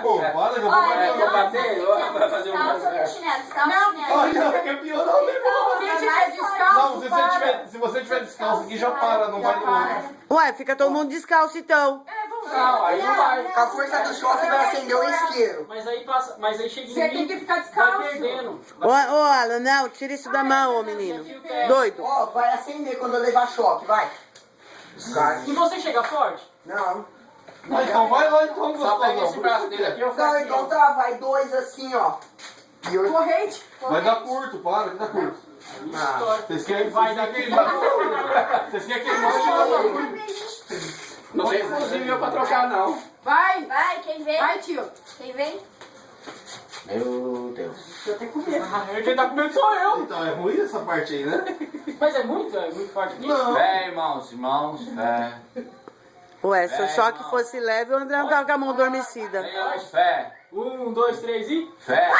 Pô, para que eu vou bater. Eu vou fazer um chinelo. Olha, que piorou o negócio. Se tiver descalço, Não, se você tiver descalço aqui, já para, não vai outro. Ué, fica todo mundo descalço então. Não, aí não vai. Com a força do choque vai acender o isqueiro. Mas aí passa, mas aí chega em Você mim, tem que ficar vai descalço. perdendo. Ô, Alan, não, tira isso da mão, ô menino. Doido. Ó, vai acender quando eu levar choque, vai. E você chega forte? Não. Ah, então vai lá então, Só pega esse gostosão. braço dele aqui, eu faço Não, assim, então ó. tá, vai 2 assim, ó. E eu... Corrente. Vai dar curto, para, que dá curto. Estoura. Vocês querem Vai vai daqui. daquele Vocês querem que ele Não tem fuzil meu pra trocar, não. Vai. Vai, quem vem? Vai, tio. Quem vem? Meu Deus. Eu tenho com medo. Quem tá com medo sou eu. Então é ruim essa parte aí, né? Mas é muito forte aqui. Não. Fé, irmãos, fé. Ué, se o choque fosse leve, o André não tava com a mão adormecida. Deus, fé. 1, 2, 3 e... Fé.